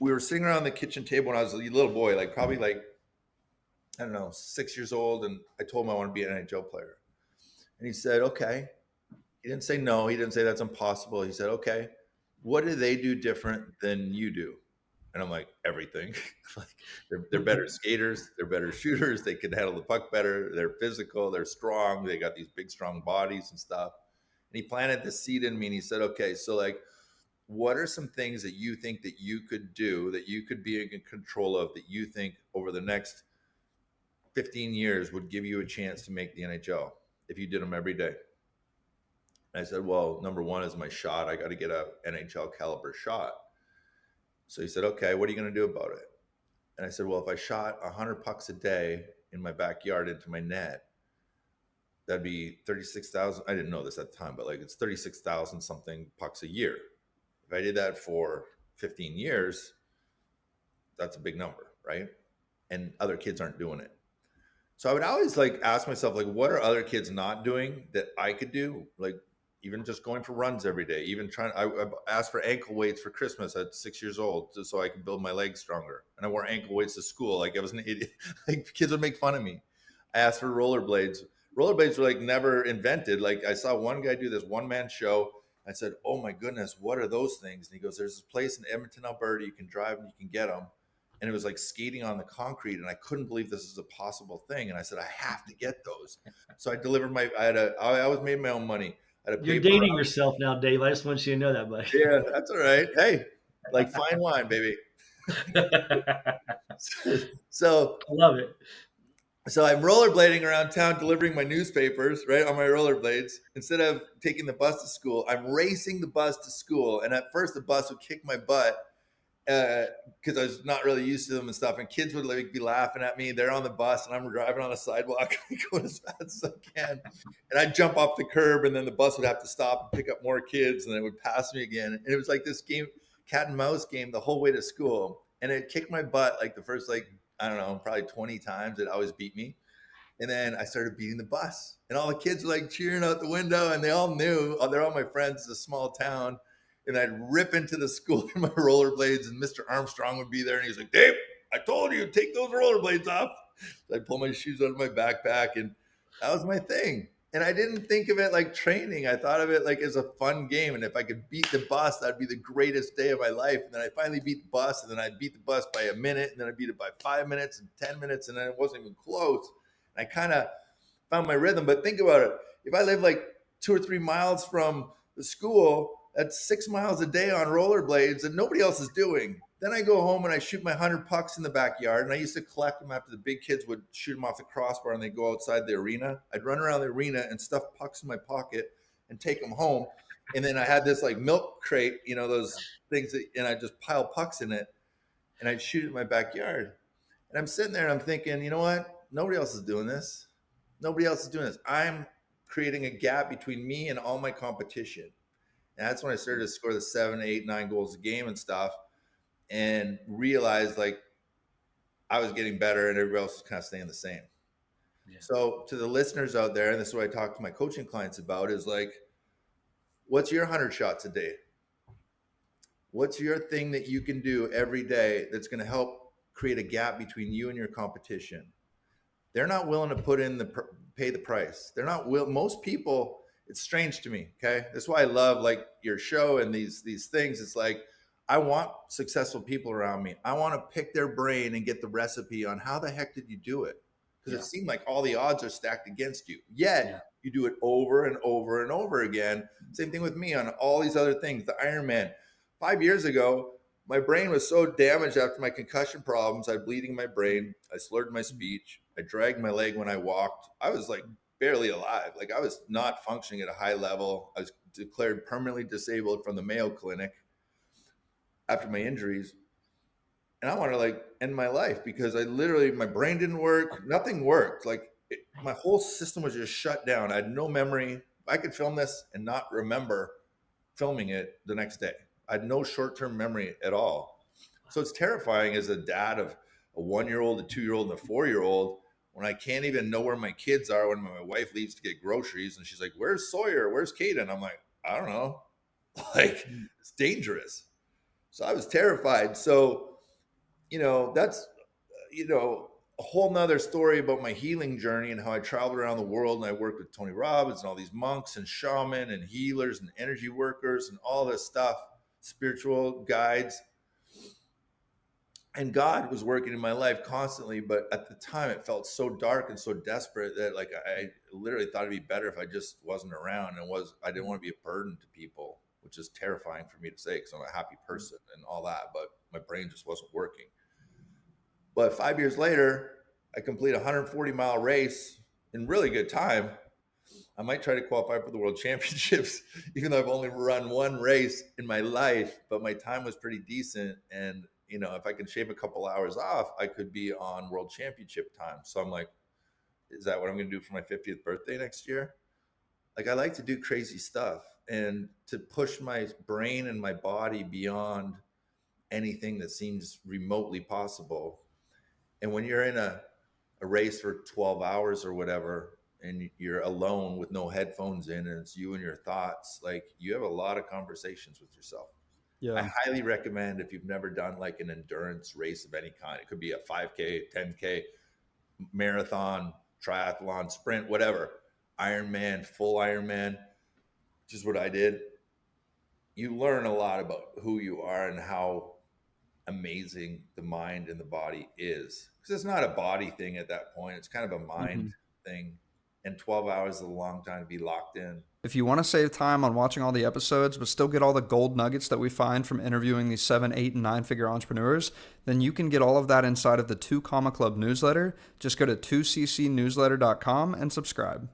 we were sitting around the kitchen table when I was a little boy, like probably like, I don't know, 6 years old. And I told him I want to be an NHL player. And he said, okay. He didn't say no. He didn't say that's impossible. He said, okay, what do they do different than you do? And I'm like, everything. Like they're better skaters, they're better shooters, they can handle the puck better, they're physical, they're strong, they got these big strong bodies and stuff. And he planted this seed in me and he said, okay, so like what are some things that you think that you could do, that you could be in control of, that you think over the next 15 years would give you a chance to make the NHL if you did them every day? And I said, well, number one is my shot. I got to get a NHL caliber shot. So he said, okay, what are you going to do about it? And I said, well, if I shot 100 pucks a day in my backyard into my net, that'd be 36,000. I didn't know this at the time, but like it's 36,000 something pucks a year. If I did that for 15 years, that's a big number, right? And other kids aren't doing it. So I would always like ask myself, like, what are other kids not doing that I could do? Like, even just going for runs every day, even trying, I asked for ankle weights for Christmas at 6 years old, just so I could build my legs stronger. And I wore ankle weights to school. Like I was an idiot. Like kids would make fun of me. I asked for rollerblades. Rollerblades were like never invented. Like I saw one guy do this one man show. I said, oh my goodness, what are those things? And he goes, there's this place in Edmonton, Alberta, you can drive and you can get them. And it was like skating on the concrete. And I couldn't believe this is a possible thing. And I said, I have to get those. So I delivered I always made my own money. You're dating yourself now, Dave. I just want you to know that, buddy. Yeah, that's all right. Hey, like fine wine, baby. So I love it. So I'm rollerblading around town delivering my newspapers, right, on my rollerblades. Instead of taking the bus to school, I'm racing the bus to school. And at first the bus would kick my butt because I was not really used to them and stuff. And kids would like be laughing at me. They're on the bus and I'm driving on the sidewalk, going as fast as I can. And I'd jump off the curb and then the bus would have to stop and pick up more kids and then it would pass me again. And it was like this game, cat and mouse game the whole way to school. And it kicked my butt like the first, like, I don't know, probably 20 times. It always beat me. And then I started beating the bus and all the kids were like cheering out the window and they all knew, oh, they're all my friends. It's a small town. And I'd rip into the school in my rollerblades and Mr. Armstrong would be there. And he's like, Dave, I told you, take those rollerblades off. So I'd pull my shoes out of my backpack and that was my thing. And I didn't think of it like training. I thought of it like as a fun game. And if I could beat the bus, that'd be the greatest day of my life. And then I finally beat the bus and then I'd beat the bus by a minute. And then I beat it by 5 minutes and 10 minutes. And then it wasn't even close. And I kind of found my rhythm. But think about it. If I live like 2 or 3 miles from the school, that's 6 miles a day on rollerblades that nobody else is doing. Then I go home and I shoot my 100 pucks in the backyard. And I used to collect them after the big kids would shoot them off the crossbar and they'd go outside the arena. I'd run around the arena and stuff pucks in my pocket and take them home. And then I had this like milk crate, you know, those things that, and I just pile pucks in it and I'd shoot it in my backyard. And I'm sitting there and I'm thinking, you know what? Nobody else is doing this. Nobody else is doing this. I'm creating a gap between me and all my competition. And that's when I started to score the 7, 8, 9 goals a game and stuff and realized like I was getting better and everybody else was kind of staying the same. Yeah. So to the listeners out there, and this is what I talk to my coaching clients about, is like, what's your 100 shots a day? What's your thing that you can do every day that's going to help create a gap between you and your competition? They're not willing to pay the price. They're not most people. It's strange to me. Okay. That's why I love like your show and these things. It's like, I want successful people around me. I want to pick their brain and get the recipe on how the heck did you do it? Because it seemed like all the odds are stacked against you. Yet you do it over and over and over again. Same thing with me on all these other things. The Ironman. 5 years ago, my brain was so damaged after my concussion problems. I had bleeding in my brain. I slurred my speech. I dragged my leg when I walked. I was like barely alive. Like I was not functioning at a high level. I was declared permanently disabled from the Mayo Clinic after my injuries. And I wanted to like end my life because my brain didn't work. Nothing worked. Like my whole system was just shut down. I had no memory. I could film this and not remember filming it the next day. I had no short-term memory at all. So it's terrifying as a dad of a 1-year-old, a 2-year-old, and a 4-year-old when I can't even know where my kids are when my wife leaves to get groceries. And she's like, where's Sawyer? Where's Caden? I'm like, I don't know. Like, it's dangerous. So I was terrified. So that's, a whole nother story about my healing journey and how I traveled around the world and I worked with Tony Robbins and all these monks and shaman and healers and energy workers and all this stuff, spiritual guides. And God was working in my life constantly, but at the time it felt so dark and so desperate that like I literally thought it'd be better if I just wasn't around I didn't want to be a burden to people, which is terrifying for me to say because I'm a happy person and all that, but my brain just wasn't working. But 5 years later, I complete a 140-mile race in really good time. I might try to qualify for the world championships, even though I've only run one race in my life, but my time was pretty decent. And, if I can shave a couple hours off, I could be on world championship time. So I'm like, is that what I'm going to do for my 50th birthday next year? Like, I like to do crazy stuff and to push my brain and my body beyond anything that seems remotely possible. And when you're in a race for 12 hours or whatever, and you're alone with no headphones in, and it's you and your thoughts, like you have a lot of conversations with yourself. Yeah. I highly recommend if you've never done like an endurance race of any kind, it could be a 5K, 10K, marathon, triathlon, sprint, whatever, Ironman, full Ironman, which is what I did. You learn a lot about who you are and how amazing the mind and the body is, because it's not a body thing at that point, it's kind of a mind thing, and 12 hours is a long time to be locked in. If you want to save time on watching all the episodes but still get all the gold nuggets that we find from interviewing these 7, 8, and 9-figure entrepreneurs, then you can get all of that inside of the 2 Comma Club newsletter. Just go to 2ccnewsletter.com and subscribe.